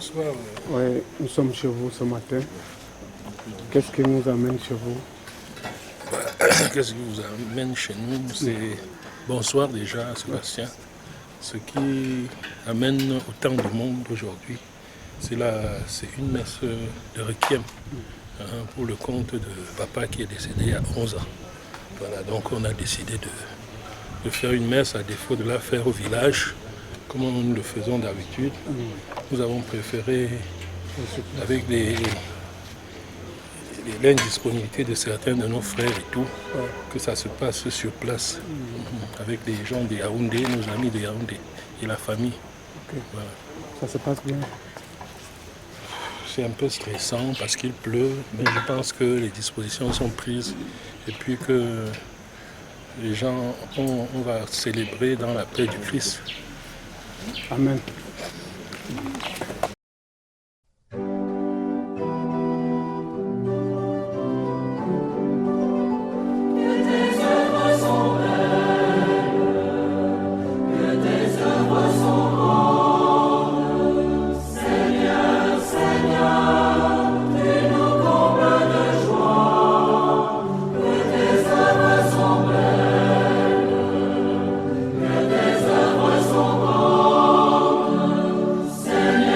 bonsoir. Oui, nous sommes chez vous ce matin. Qu'est-ce qui nous amène chez vous? Qu'est-ce qui vous amène chez nous? C'est bonsoir déjà, Sébastien. Ce qui amène autant de monde aujourd'hui, c'est une messe de requiem pour le compte de papa qui est décédé il y a 11 ans. Voilà, donc on a décidé de faire une messe à défaut de la faire au village, comme nous le faisons d'habitude. Nous avons préféré, avec l'indisponibilité de certains de nos frères et tout, que ça se passe sur place, avec des gens de Yaoundé, nos amis de Yaoundé et la famille. Okay. Voilà. Ça se passe bien? C'est un peu stressant parce qu'il pleut, mais je pense que les dispositions sont prises et puis que les gens, on va célébrer dans la paix du Christ. Amen. Seigneur,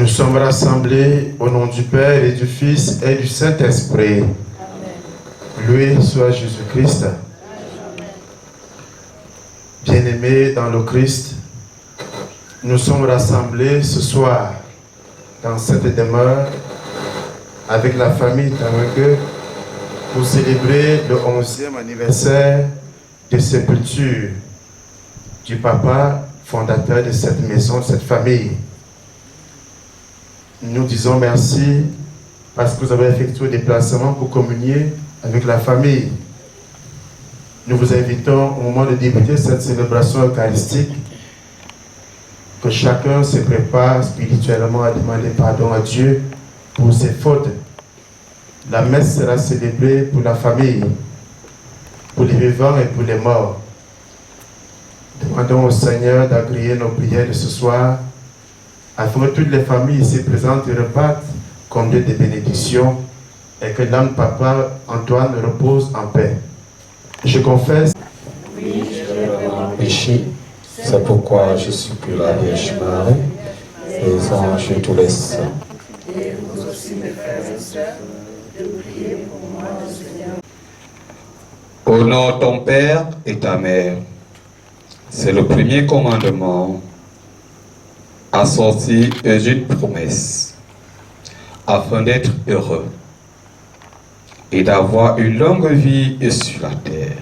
Nous sommes rassemblés au nom du Père et du Fils et du Saint-Esprit. Loué soit Jésus-Christ. Bien-aimés dans le Christ, nous sommes rassemblés ce soir dans cette demeure avec la famille Tamangue pour célébrer le 11e anniversaire de sépulture du papa fondateur de cette maison, de cette famille. Nous disons merci parce que vous avez effectué le déplacement pour communier avec la famille. Nous vous invitons au moment de débuter cette célébration eucharistique que chacun se prépare spirituellement à demander pardon à Dieu pour ses fautes. La messe sera célébrée pour la famille, pour les vivants et pour les morts. Demandons au Seigneur d'agréer nos prières de ce soir afin que toutes les familles ici présentes repartent comme des bénédictions et que l'âme papa Antoine repose en paix. Je confesse. Oui, je péché. C'est pourquoi je supplie la Vierge Marie, les anges et tous les saints. Et vous aussi, mes frères et sœurs, de prier pour moi, Seigneur. Honore ton Père et ta Mère. C'est le premier commandement assorti d'une promesse afin d'être heureux et d'avoir une longue vie sur la terre.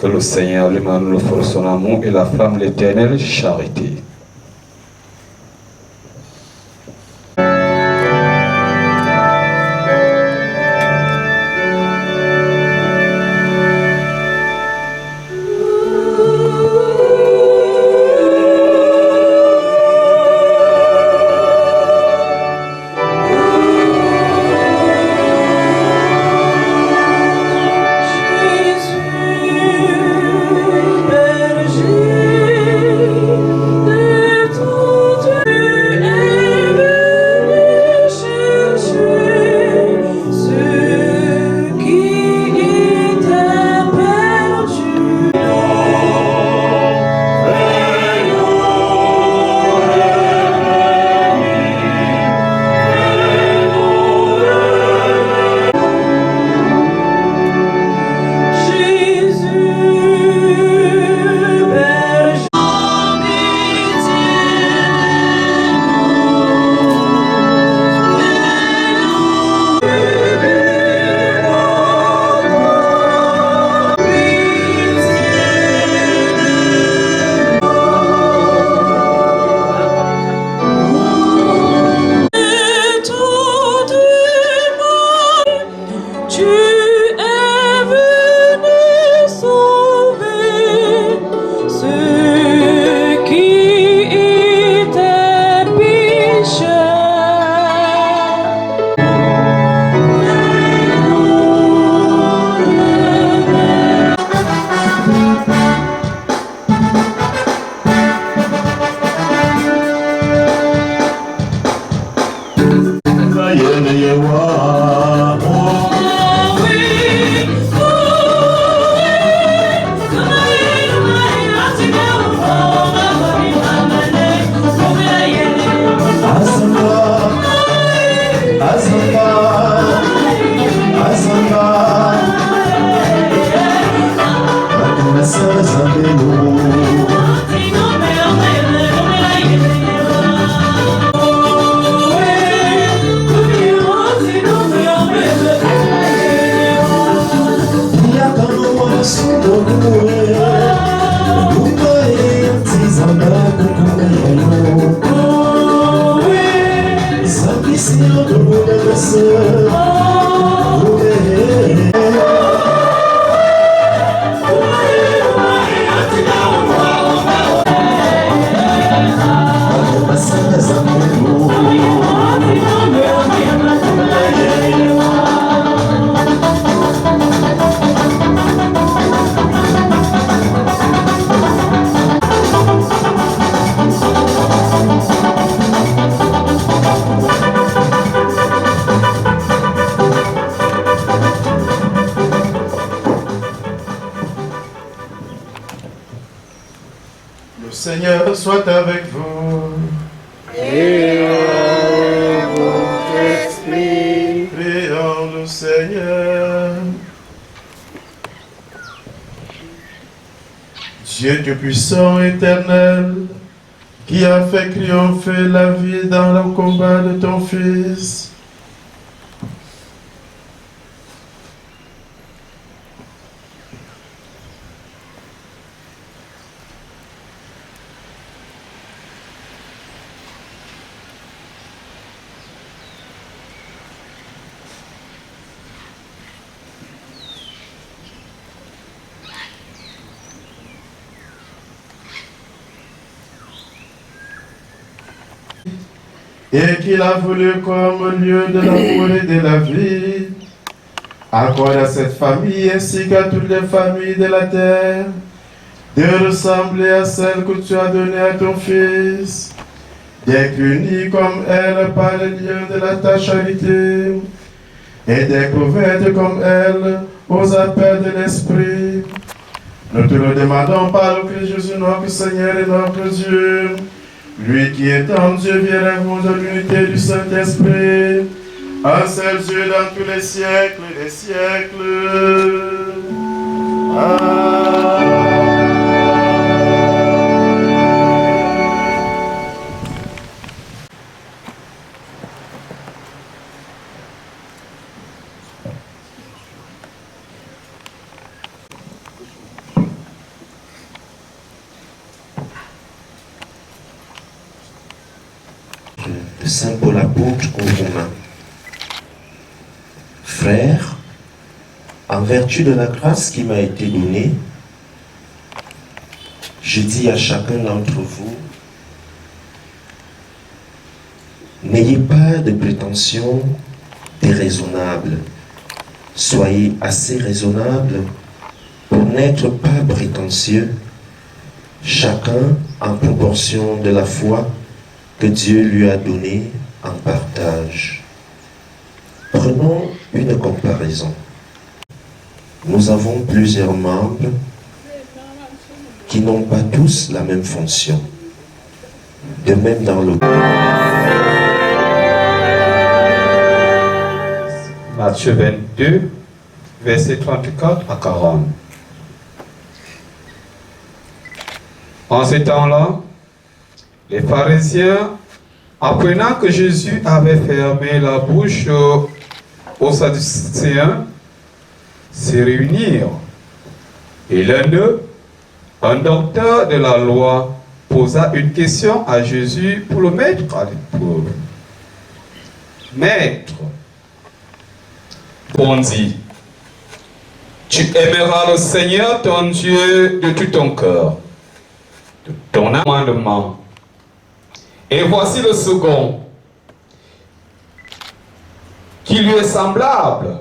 Que le Seigneur lui-même nous offre son amour et la flamme de l'éternelle charité. Berger Seigneur soit avec vous. Et avec votre esprit. Prions le Seigneur. Dieu Tout-Puissant, éternel, qui a fait triompher la vie dans le combat de ton Fils, et qu'il a voulu comme lieu de l'amour et de la vie, accorde à cette famille ainsi qu'à toutes les familles de la terre, de ressembler à celle que tu as donnée à ton Fils, d'être unis comme elle par le lien de ta charité, et d'être couvertes comme elle aux appels de l'Esprit. Nous te le demandons par le Christ Jésus, notre Seigneur et notre Dieu, lui qui est en Dieu, vient à vous de l'unité du Saint-Esprit, un seul Dieu dans tous les siècles des siècles. Amen. De Saint Paul apôtre aux Romains. Frères, en vertu de la grâce qui m'a été donnée, je dis à chacun d'entre vous, n'ayez pas de prétention déraisonnable. Soyez assez raisonnable pour n'être pas prétentieux, chacun en proportion de la foi que Dieu lui a donné en partage. Prenons une comparaison. Nous avons plusieurs membres qui n'ont pas tous la même fonction. De même dans le... Matthieu 22, versets 34 à 40. En ce temps-là, les pharisiens, apprenant que Jésus avait fermé la bouche aux Sadducéens, se réunirent. Et l'un d'eux, un docteur de la loi, posa une question à Jésus pour le mettre à l'épreuve. Maître, répondit, tu aimeras le Seigneur ton Dieu de tout ton cœur, de ton amendement. Et voici le second, qui lui est semblable.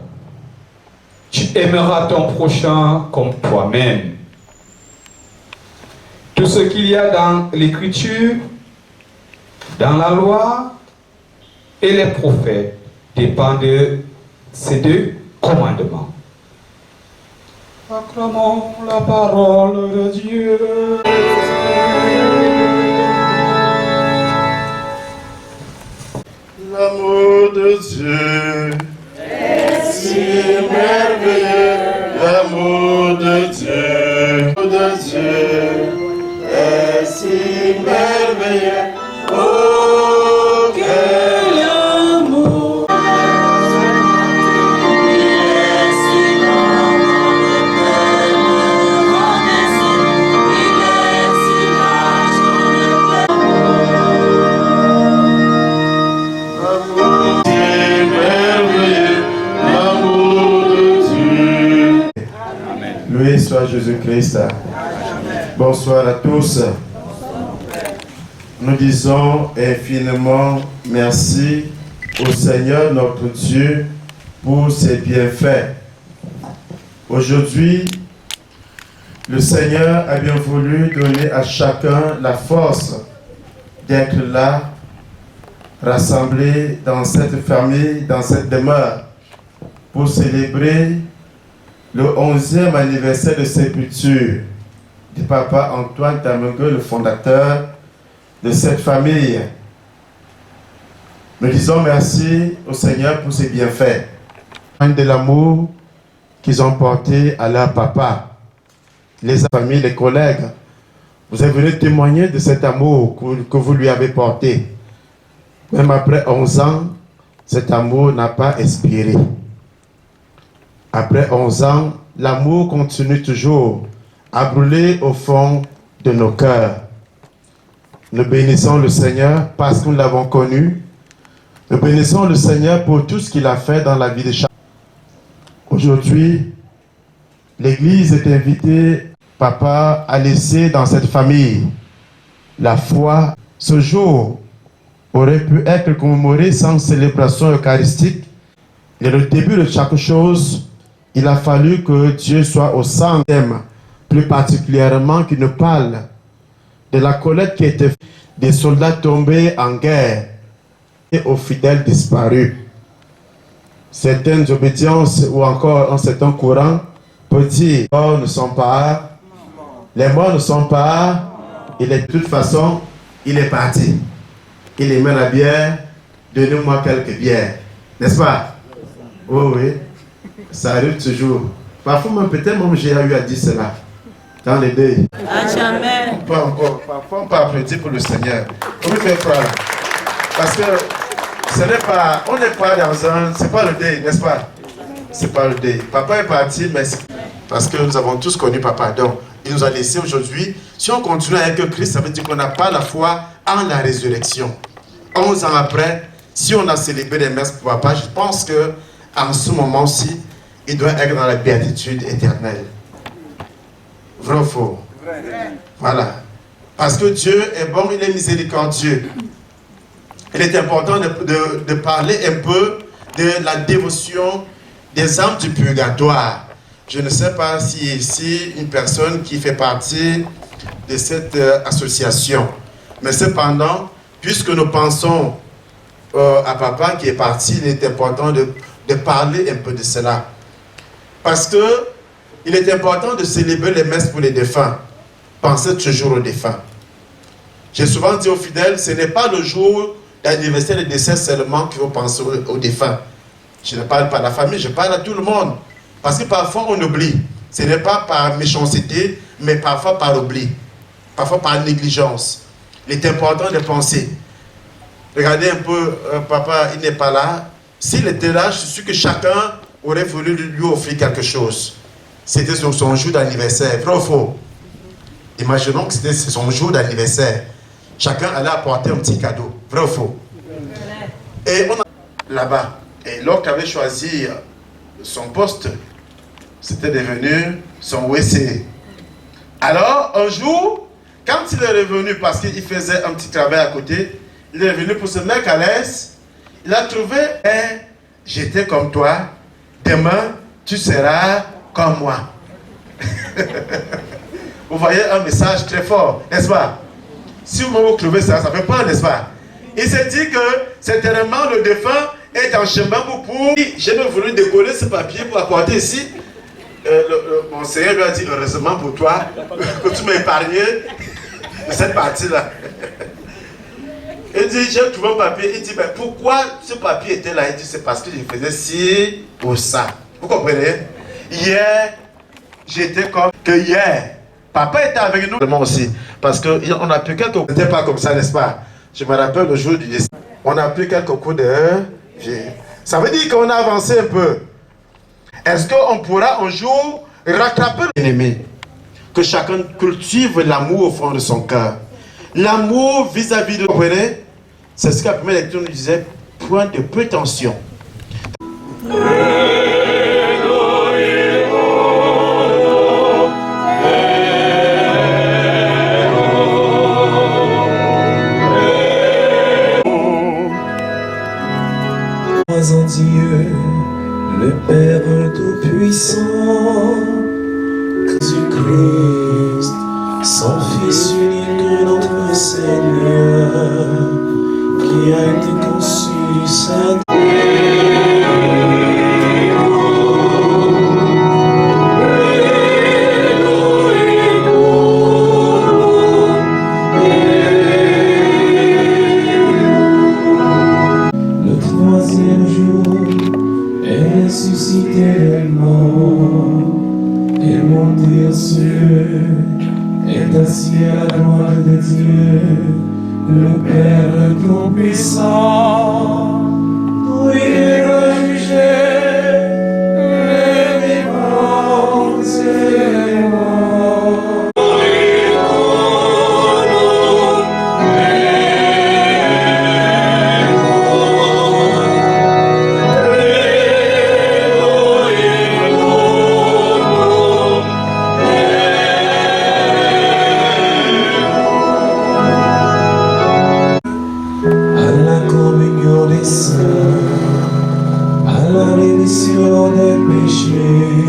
Tu aimeras ton prochain comme toi-même. Tout ce qu'il y a dans l'Écriture, dans la loi et les prophètes dépend de ces deux commandements. Acclamons la parole de Dieu. L'amour de Dieu est si merveilleux. L'amour de Dieu est si merveilleux. Oh, quel amour! Loué soit Jésus-Christ. Bonsoir à tous. Nous disons infiniment merci au Seigneur notre Dieu pour ses bienfaits. Aujourd'hui, le Seigneur a bien voulu donner à chacun la force d'être là, rassemblés dans cette famille, dans cette demeure, pour célébrer le 11e anniversaire de sépulture de papa Antoine Tamengue, le fondateur de cette famille. Nous disons merci au Seigneur pour ses bienfaits, de l'amour qu'ils ont porté à leur papa. Les familles, les collègues, vous êtes venus témoigner de cet amour que vous lui avez porté. Même après 11 ans, cet amour n'a pas expiré. Après 11 ans, l'amour continue toujours à brûler au fond de nos cœurs. Nous bénissons le Seigneur parce que nous l'avons connu. Nous bénissons le Seigneur pour tout ce qu'il a fait dans la vie de chacun. Aujourd'hui, l'Église est invitée, papa, à laisser dans cette famille la foi. Ce jour aurait pu être commémoré sans célébration eucharistique. Et le début de chaque chose, il a fallu que Dieu soit au centre, plus particulièrement qu'il nous parle de la collecte qui était faite des soldats tombés en guerre et aux fidèles disparus. Certaines obédiences ou encore un certain courant peut dire les morts ne sont pas, les morts ne sont pas, il est de toute façon, il est parti. Il aimait la bière, donnez-moi quelques bières. N'est-ce pas? Oh oui, ça arrive toujours. Parfois même peut-être même j'ai eu à dire cela. Dans les deuils. À jamais. Pas encore. Parfois on peut applaudir pour le Seigneur. On peut faire croire. Parce que ce n'est pas, on n'est pas dans un, c'est pas le deuil, n'est-ce pas? C'est pas le deuil. Papa est parti, mais parce que nous avons tous connu papa. Donc, il nous a laissé aujourd'hui. Si on continue avec Christ, ça veut dire qu'on n'a pas la foi en la résurrection. 11 ans après, si on a célébré les messes pour papa, je pense que en ce moment-ci, il doit être dans la béatitude éternelle. Vrai ou faux? Voilà. Parce que Dieu est bon, il est miséricordieux. Il est important de parler un peu de la dévotion des âmes du purgatoire. Je ne sais pas si ici une personne qui fait partie de cette association. Mais cependant, puisque nous pensons à papa qui est parti, il est important de parler un peu de cela. Parce que il est important de célébrer les messes pour les défunts. Pensez toujours aux défunts. J'ai souvent dit aux fidèles, ce n'est pas le jour d'anniversaire de décès seulement qu'il faut penser aux défunts. Je ne parle pas à la famille, je parle à tout le monde. Parce que parfois on oublie. Ce n'est pas par méchanceté, mais parfois par oubli. Parfois par négligence. Il est important de penser. Regardez un peu, papa, il n'est pas là. S'il était là, je suis sûr que chacun aurait voulu lui offrir quelque chose. C'était son jour d'anniversaire. Vrai ou faux? Imaginons que c'était son jour d'anniversaire. Chacun allait apporter un petit cadeau. Vrai ou faux? Et on a là-bas. Et l'autre avait choisi son poste. C'était devenu son WC. Alors, un jour, quand il est revenu, parce qu'il faisait un petit travail à côté, il est revenu pour se mettre à l'aise. Il a trouvé, j'étais comme toi, demain, tu seras comme moi. Vous voyez un message très fort, n'est-ce pas? Si vous trouvez ça, ça fait peur, n'est-ce pas? Il s'est dit que certainement le défunt est en chemin pour... J'ai même voulu décoller ce papier pour apporter ici. Mon Seigneur lui a dit, heureusement pour toi, que tu m'as épargné de cette partie-là. Il dit, j'ai trouvé un papier. Il dit, mais pourquoi ce papier était là? Il dit, c'est parce que je faisais ci ou ça. Vous comprenez? Hier, j'étais comme que hier. Papa était avec nous. Moi aussi. Parce qu'on a pris quelques cours. C'était pas comme ça, n'est-ce pas? Je me rappelle le jour du décès. On a pris quelques cours de... Ça veut dire qu'on a avancé un peu. Est-ce qu'on pourra un jour rattraper l'ennemi? Que chacun cultive l'amour au fond de son cœur. L'amour vis-à-vis de... Vous comprenez? C'est ce que la première lecture nous disait. Point de prétention. En Dieu, le Père Tout-Puissant, Jésus-Christ, son Fils unique, notre Seigneur, qui a été conçu du Saint. est assis à la droite de Dieu, le Père Tout-Puissant. Oui, le juger les vivants et les morts. À la communion des saints, à la rémission des péchés,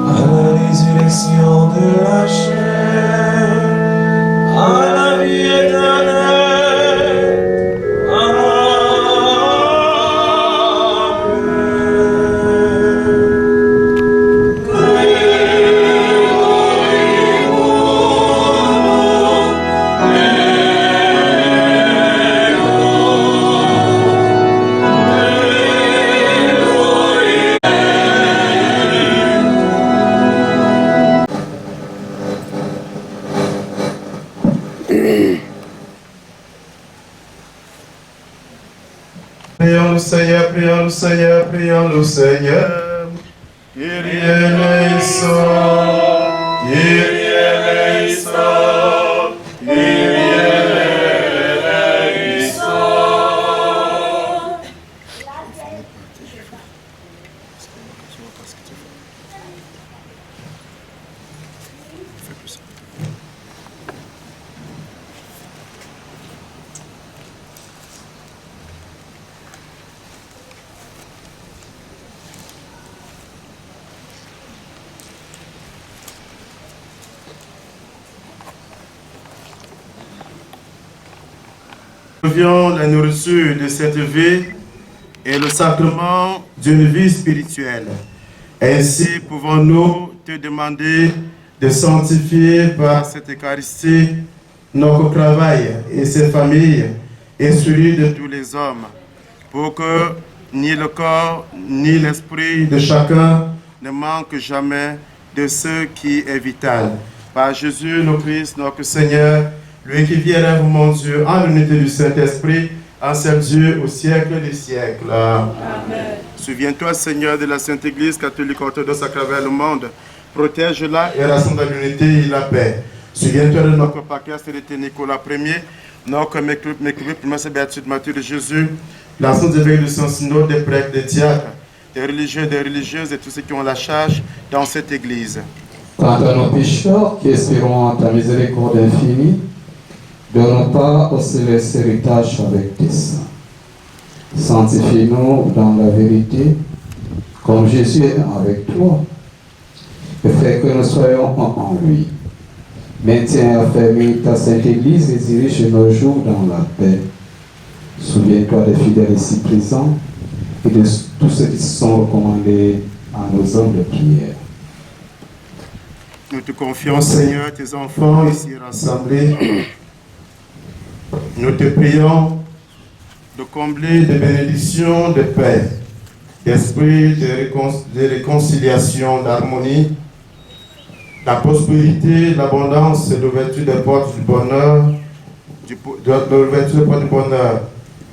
à la résurrection de la chair, à la vie éternelle. Prions le Seigneur, prions le Seigneur, prions le Seigneur. Kyrie eleison, Kyrie eleison, Kyrie eleison. Nous recevions la nourriture de cette vie et le sacrement d'une vie spirituelle. Ainsi pouvons-nous te demander de sanctifier par cette Eucharistie notre travail et ses familles et celui de tous les hommes, pour que ni le corps ni l'esprit de chacun ne manquent jamais de ce qui est vital. Par Jésus, notre Christ, notre Seigneur, lui qui vient à vous, mon Dieu, en l'unité du Saint-Esprit, en seul Dieu, au siècle des siècles. Amen. Souviens-toi, Seigneur, de la Sainte Église catholique orthodoxe à travers le monde. Protège-la et rassemble dans l'unité et la paix. Souviens-toi de notre patriarche céleste Nicolas Ier, notre méclube, promesse et béatitude Matthieu de Jésus, l'ensemble des évêques du Saint-Synode, des prêtres, des diacres, des religieux, des religieuses et tous ceux qui ont la charge dans cette Église. Quant à nos pécheurs qui espérons en ta miséricorde infinie, donne pas au céleste héritage avec tes saints. Sanctifie-nous dans la vérité, comme Jésus est avec toi, et fais que nous soyons en lui. Maintiens et affermis ta sainte Église et dirige nos jours dans la paix. Souviens-toi des fidèles ici présents et de tous ceux qui sont recommandés à nos hommes de prière. Nous te confions, Seigneur, tes enfants ici rassemblés. Nous te prions de combler des bénédictions de paix, d'esprit, de réconciliation, d'harmonie, la prospérité, l'abondance et l'ouverture des portes du bonheur,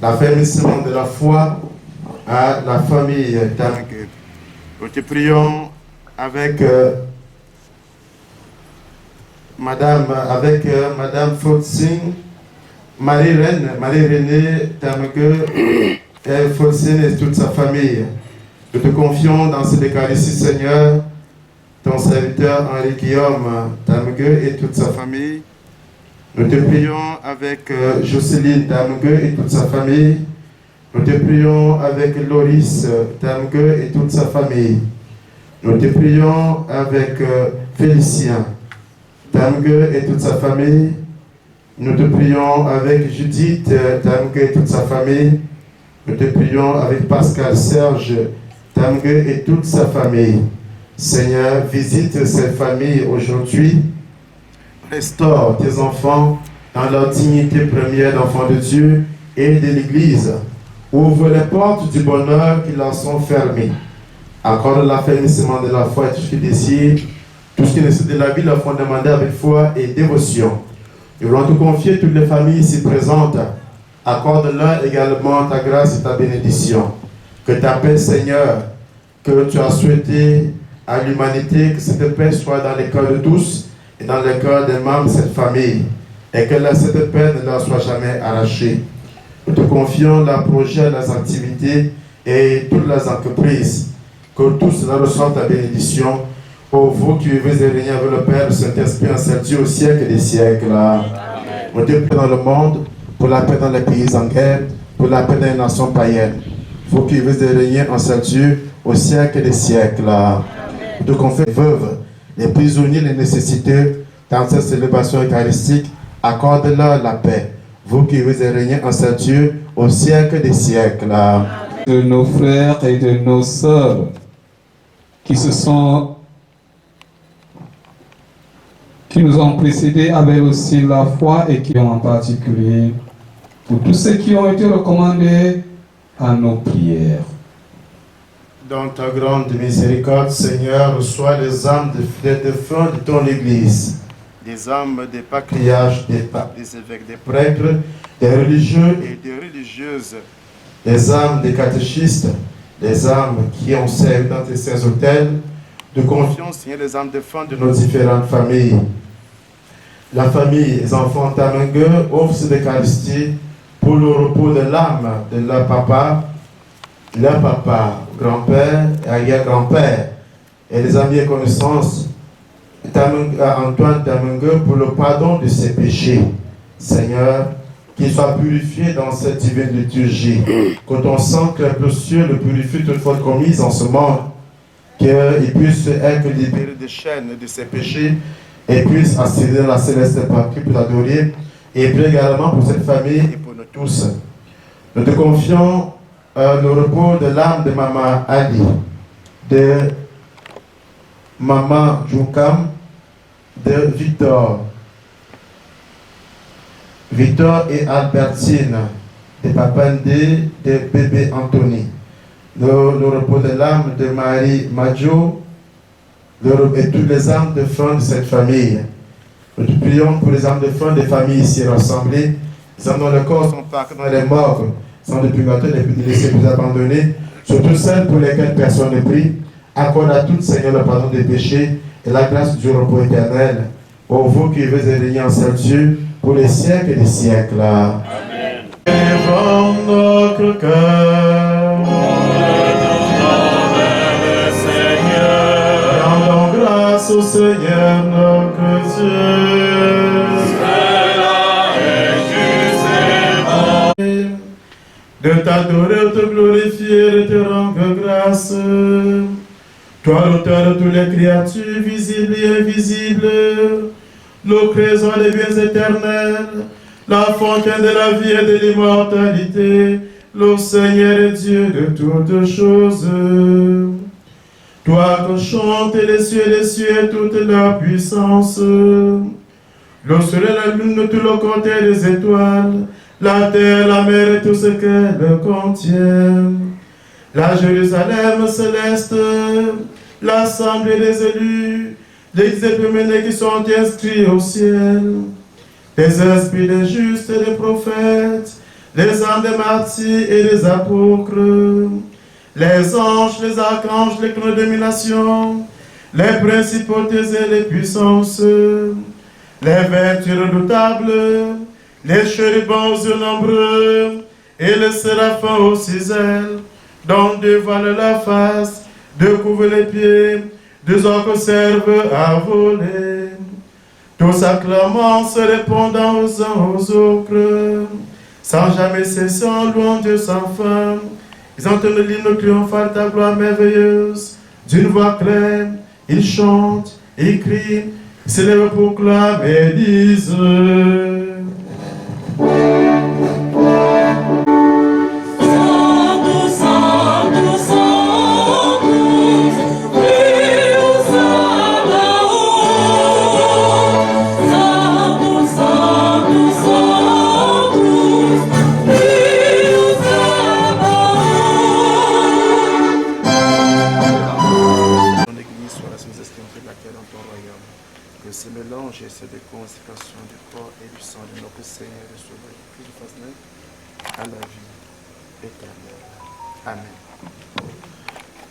l'affermissement de la foi à la famille Tamke. Nous te prions avec Madame Fortsing, Marie-Renée Tamke et Fortsing et toute sa famille. Nous te confions dans cette Eucharistie, Seigneur, ton serviteur Henri-Guillaume Tamke et toute sa famille. Nous te prions avec Jocelyne Tamke et toute sa famille. Nous te prions avec Loris Tamke et toute sa famille. Nous te prions avec Félicien Tamke et toute sa famille. Nous te prions avec Judith Tamke et toute sa famille. Nous te prions avec Pascal Serge Tamke et toute sa famille. Seigneur, visite ces familles aujourd'hui. Restaure tes enfants dans leur dignité première d'enfants de Dieu et de l'Église. Ouvre les portes du bonheur qui leur sont fermées. Accorde l'affermissement de la foi et du fidélité Tout ce qui nécessite de la vie, leur font demander avec foi et dévotion. Nous voulons te confier toutes les familles ici présentes. Accorde-leur également ta grâce et ta bénédiction. Que ta paix, Seigneur, que tu as souhaité à l'humanité, que cette paix soit dans les cœurs de tous et dans les cœurs des membres de cette famille. Et que cette paix ne leur soit jamais arrachée. Nous te confions leurs projets, leurs activités et toutes leurs entreprises. Que tous reçoivent ta bénédiction. Ô vous qui vivez et régnez avec le Père, le Saint-Esprit, en seul Dieu au siècle des siècles. Nous te prions dans le monde, pour la paix dans les pays en guerre, pour la paix dans les nations païennes. Vous qui vivez et régnez en seul Dieu au siècle des siècles. Nous te confions les veuves, les prisonniers, les nécessités, dans cette célébration eucharistique, accorde-leur la paix. Vous qui vivez et régnez en seul Dieu au siècle des siècles. De nos frères et de nos sœurs qui nous ont précédés avaient aussi la foi et qui ont en particulier pour tous ceux qui ont été recommandés à nos prières. Dans ta grande miséricorde, Seigneur, reçois les âmes des défunts de ton Église, des âmes des patriarches, des papes, des évêques, des prêtres, des religieux et des religieuses, les âmes des catéchistes, les âmes qui ont servi dans tes saints autels, de confiance, Seigneur, les âmes défuntes de nos différentes familles. La famille, les enfants Tamangue offrent cette Eucharistie pour le repos de l'âme de leur papa, grand-père et arrière-grand-père, et les amis et connaissances, Antoine Tamangue, pour le pardon de ses péchés. Seigneur, qu'il soit purifié dans cette divine liturgie, que ton sang clair précieux le purifie toute faute commise en ce monde, qu'il puisse être libéré des chaînes de ses péchés et puisse accéder à la céleste patrie pour l'adorer, et puis également pour cette famille et pour nous tous. Nous te confions le repos de l'âme de Maman Ali, de Maman Djoukam, de Victor et Albertine, de Papa Ndé, de bébé Anthony. Le repos de l'âme de Marie Madjo, et toutes les âmes de fin de cette famille. Nous te prions pour les âmes de fin des familles ici rassemblées, les âmes dont le corps sont parqués dans les morts, sans le purgatoire, les laissés plus abandonnés, surtout celles pour lesquelles personne ne prie. Accorde à toutes, Seigneur, le pardon des péchés et la grâce du repos éternel. Ô vous qui vivez et régnez en seul Dieu, pour les siècles et les siècles. Amen. Élevons notre cœur. Au Seigneur notre Dieu, cela est juste de t'adorer, de te glorifier, de te rendre grâce. Toi, l'auteur de toutes les créatures, visibles et invisibles, le trésor des biens éternels, la fontaine de la vie et de l'immortalité, le Seigneur est Dieu de toutes choses. Toi que chantent les cieux et toute leur puissance, le soleil, la lune, tout le cortège des étoiles, la terre, la mer et tout ce qu'elle contient, la Jérusalem céleste, l'assemblée des élus, les épouvantés qui sont inscrits au ciel, les esprits des justes et des prophètes, les âmes des martyrs et des apôtres, les anges, les archanges, les clones de domination, les principautés et les puissances, les vertus redoutables, les chérubins aux yeux nombreux, et les séraphins aux 6 ailes, dont deux voilent la face, deux couvrent les pieds, deux orques servent à voler. Tous acclamant, se répondant aux uns aux autres, sans jamais cesser en louant Dieu sans fin. Ils entendent l'hymne triomphal de ta gloire merveilleuse. D'une voix claire, ils chantent, ils crient, ils se lèvent pour clamer et disent ton Église soit la sainte estimée de laquelle dans ton royaume. Seigneur et Sauveur, que je fasse naître à la vie éternelle. Amen.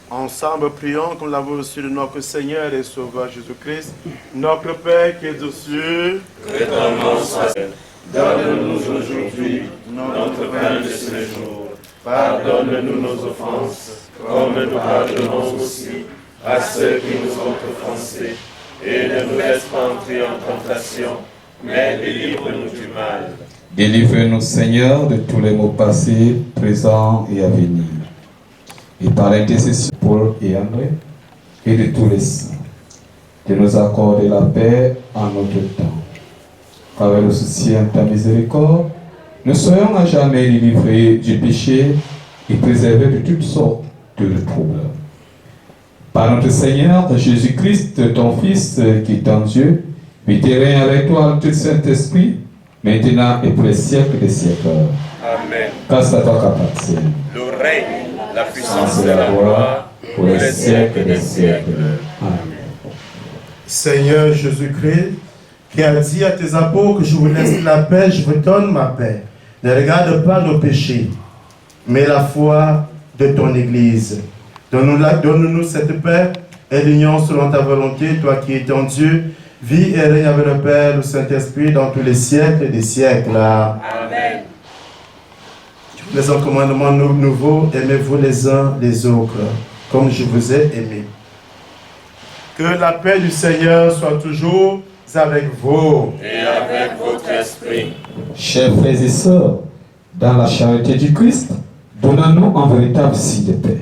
Ensemble, prions comme l'avons reçu de notre Seigneur et Sauveur Jésus-Christ. Notre Père qui es aux cieux, que ton nom soit saint. Donne-nous aujourd'hui notre pain de ce jour. Pardonne-nous nos offenses, comme nous pardonnons aussi à ceux qui nous ont offensés. Et ne nous laisse pas entrer en tentation, mais délivre-nous du mal. Délivre-nous, Seigneur, de tous les maux passés, présents et à venir. Et par l'intercession de Paul et André, et de tous les saints, de nous accorder la paix en notre temps. Avec le soutien de ta miséricorde, nous soyons à jamais délivrés du péché et préservés de toutes sortes de troubles. Par notre Seigneur Jésus-Christ, ton Fils, qui est en Dieu, vit et règne avec toi, tout Saint-Esprit, maintenant et pour les siècles des siècles. Amen. Grâce à toi qu'appartient Le règne, la puissance et la gloire, pour les siècles des siècles. Amen. Seigneur Jésus-Christ, qui a dit à tes apôtres que je vous laisse la paix, je vous donne ma paix. Ne regarde pas nos péchés, mais la foi de ton Église. Donne-nous cette paix et l'union selon ta volonté, toi qui es en Dieu, vis et règne avec le Père, le Saint-Esprit, dans tous les siècles des siècles. Amen. Les commandements nouveaux, aimez-vous les uns les autres, comme je vous ai aimé. Que la paix du Seigneur soit toujours avec vous. Et avec votre esprit. Chers frères et sœurs, dans la charité du Christ, donnons-nous un véritable signe de paix.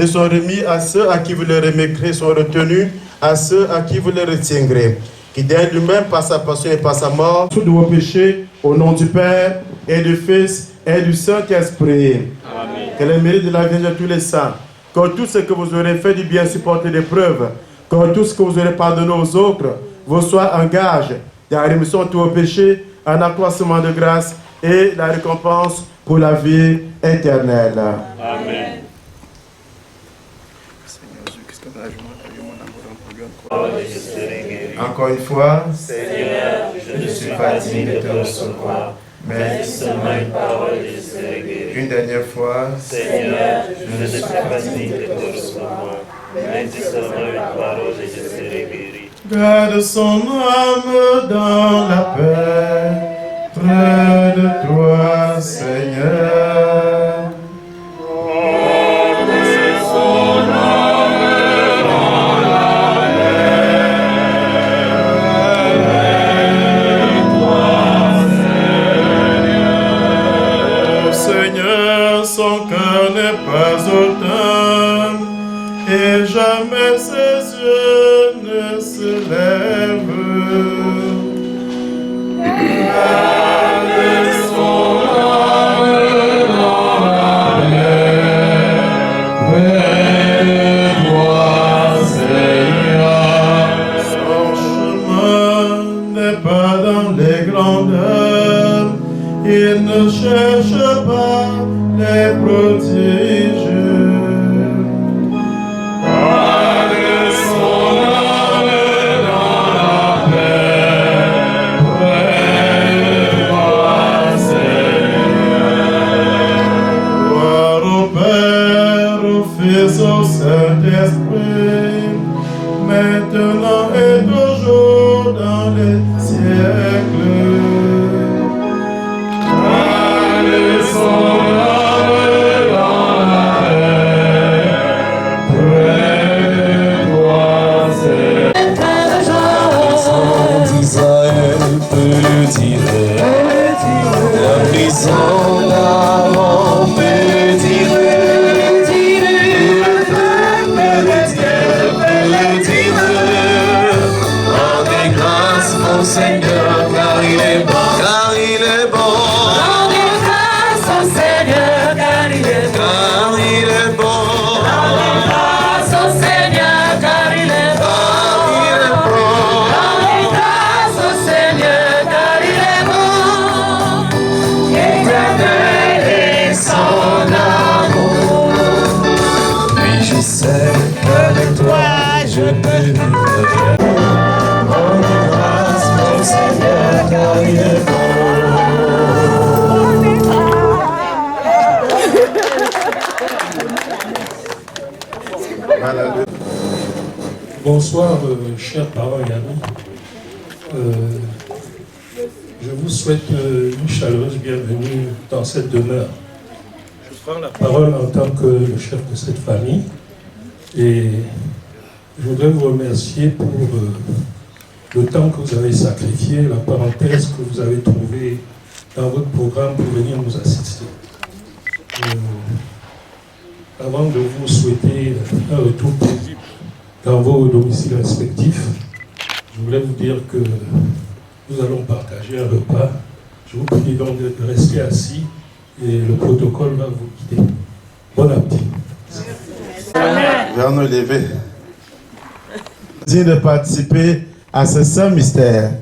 Sont remis à ceux à qui vous les remettrez, sont retenus à ceux à qui vous les retiendrez. Qui d'aide lui-même par sa passion et par sa mort, tous vos péchés, au nom du Père et du Fils et du Saint-Esprit. Amen. Que le mérite de la Vierge de tous les saints, que tout ce que vous aurez fait du bien supporter des preuves, que tout ce que vous aurez pardonné aux autres vous soit un gage de la rémission de tous vos péchés, un accroissement de grâce et la récompense pour la vie éternelle. Amen. Encore une fois, Seigneur, je ne suis pas digne de te recevoir, mais seulement une parole et je serai guéri. Une dernière fois. Seigneur, je ne suis pas digne de te recevoir, mais dis seulement une parole et je serai guéri. Garde son âme dans la paix, près de toi, Seigneur. Garde son âme dans la paix, Seigneur, son cœur n'est pas autant, et jamais ses yeux ne se lèvent. Garde son âme dans la paix, près de toi, Seigneur. Son chemin n'est pas dans les grandeurs, il ne cherche pas les prodiges. Garde son âme dans la paix, près de toi, Seigneur. Gloire au Père, au Fils, au Saint-Esprit, maintenant et toujours dans les siècles. Garde son âme dans la paix, près de toi, Seigneur. Sans Israël peut tirer, la prison d'avant peut tirer, le peuple de Dieu peut tirer. Rendez grâce au Seigneur, car il est bon, car il est bon. Rendez grâce au Seigneur, car il est bon, car il est bon. Rendez grâce au Seigneur, car il est bon, car il est bon. Rendez grâce au Seigneur, car il est bon. Éternel est son amour. Oui, je sais qu'avec toi je peux vivre. Rendez grâce au Seigneur, car il est bon. Bonsoir, chers parents et amis. Je vous souhaite une chaleureuse bienvenue dans cette demeure. Je prends la parole en tant que le chef de cette famille et je voudrais vous remercier pour le temps que vous avez sacrifié, la parenthèse que vous avez trouvée dans votre programme pour venir nous assister. Avant de vous souhaiter un retour paisible dans vos domiciles respectifs, je voulais vous dire que nous allons partager un repas. Je vous prie donc de rester assis et le protocole va vous guider. Bon appétit. Vers nous lever. Digne de participer à ce saint mystère.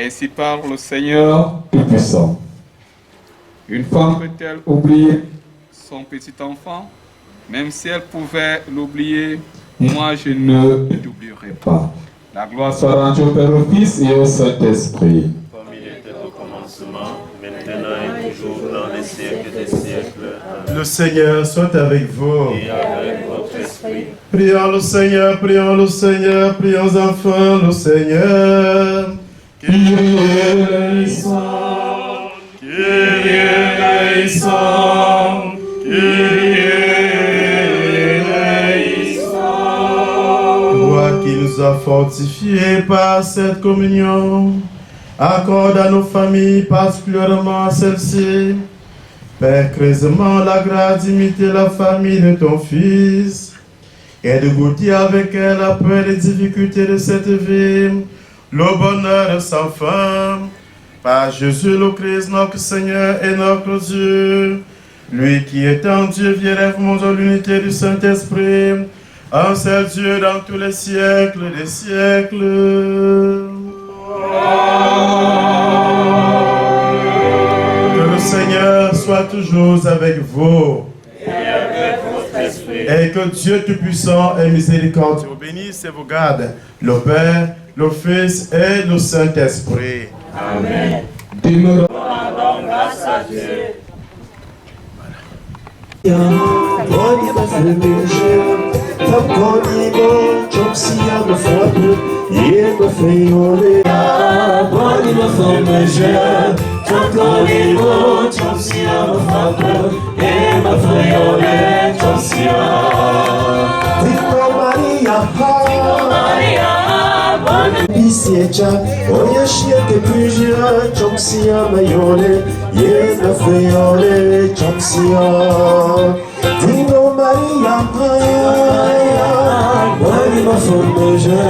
Ainsi parle le Seigneur Tout-Puissant. Une femme peut-elle oublier son petit enfant? Même si elle pouvait l'oublier, moi je ne l'oublierai pas. La gloire soit rendue au Père, au Fils et au Saint-Esprit. Comme il était au commencement, maintenant et toujours dans les siècles des siècles. Amen. Le Seigneur soit avec vous. Et avec votre esprit. Prions le Seigneur, prions le Seigneur, prions enfin le Seigneur. Kyrie eleison, Kyrie eleison, Kyrie eleison. Toi qui nous as fortifiés par cette communion, accorde à nos familles, particulièrement à celle-ci, Père, creusemment la grâce d'imiter la famille de ton Fils et de goûter avec elle après les difficultés de cette vie, le bonheur sans fin, par Jésus le Christ, notre Seigneur et notre Dieu, lui qui est en Dieu, vient rêvement de l'unité du Saint-Esprit, un seul Dieu dans tous les siècles des siècles. Amen. soit toujours avec vous. Et avec votre esprit. Et que Dieu Tout-Puissant et Miséricordieux vous bénisse et vous garde, le Père, le Fils et le Saint-Esprit. Amen. Demeure Rendons grâce à Dieu. Bisiecha, oyashia que pujia, chomsia mayole, ye na feyole, chomsia. Dingo Maria, wani mafomeja,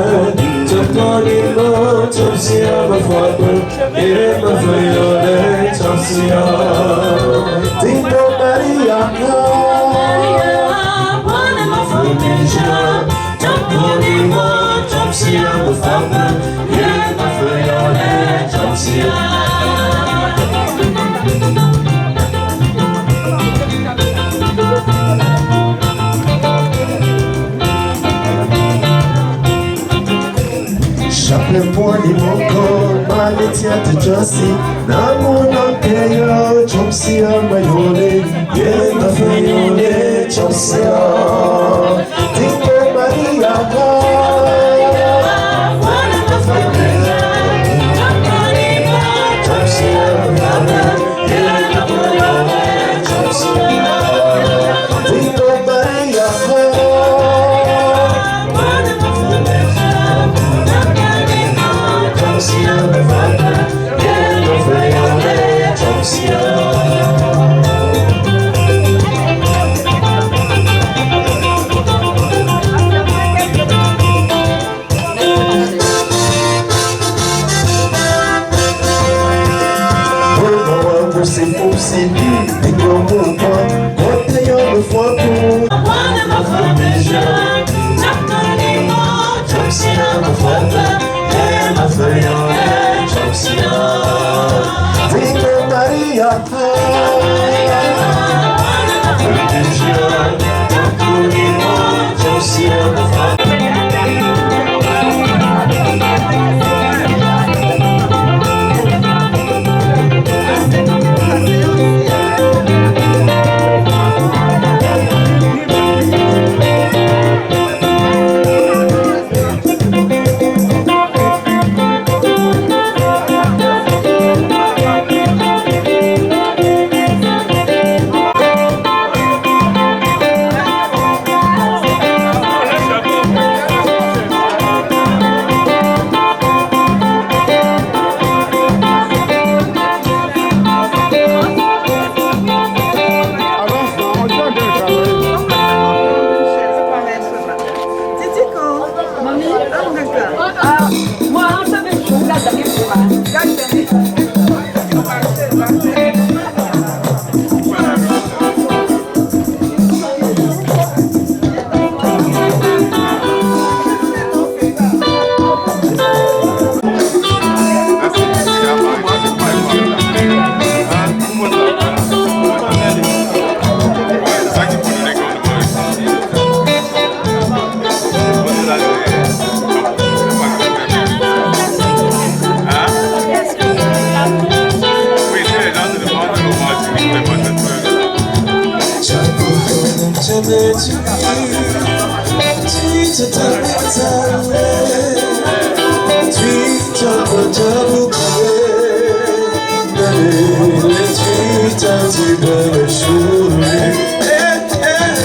chomtonimo, chomsia mafobe, ye na feyole, chomsia. Dingo Maria, wani mafomeja, chomtonimo. Chomsia, the father, yeah, my friend, Chomsia. Chaque mois, les moncons, maletia de Josie, Namuna Peyo, Chomsia, Mayole, yeah, my friend, Chomsia. Dingo Maria,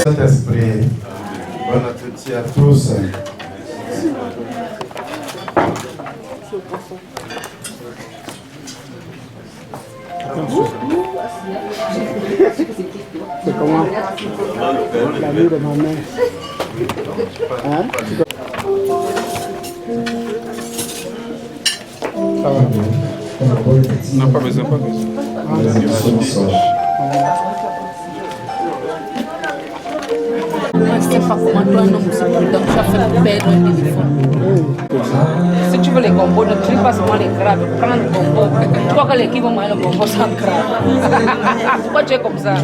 Saint-Esprit, bon appétit à tous. C'est comment la nuit de ma mère. Hein? Ça va? Non, pas besoin, pas besoin. ne sais pas comment toi un homme aussi prudent, tu as fait perdre un téléphone. Si tu veux les combos, ne prie pas seulement les crabes, prends le combo. Tu crois que les qui vont manger le combo sans crabe. Pourquoi tu es comme ça?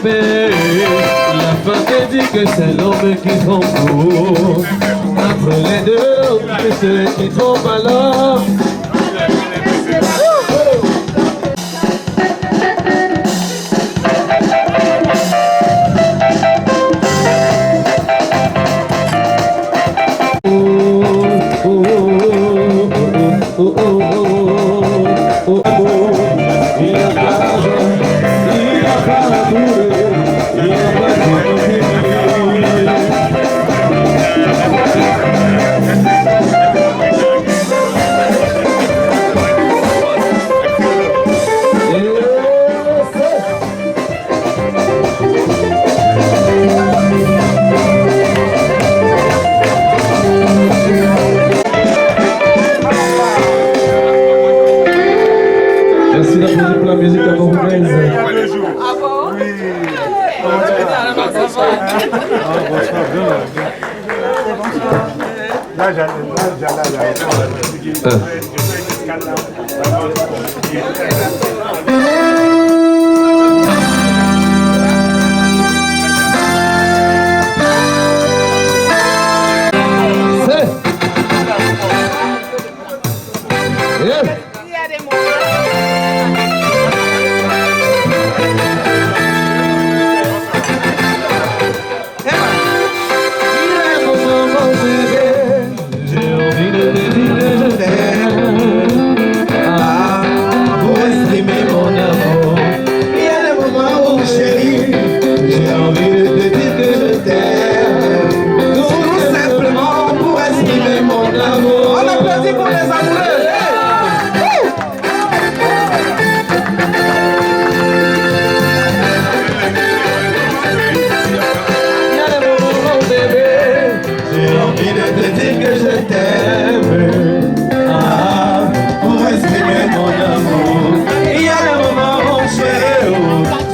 trompé. La femme te dit que c'est l'homme qui trompe tout. Après les deux, que c'est celui qui trompe alors. Merci d'applaudir pour la musique camerounaise. Ah bon? Oui.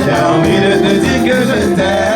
J'ai envie de te dire que je t'aime.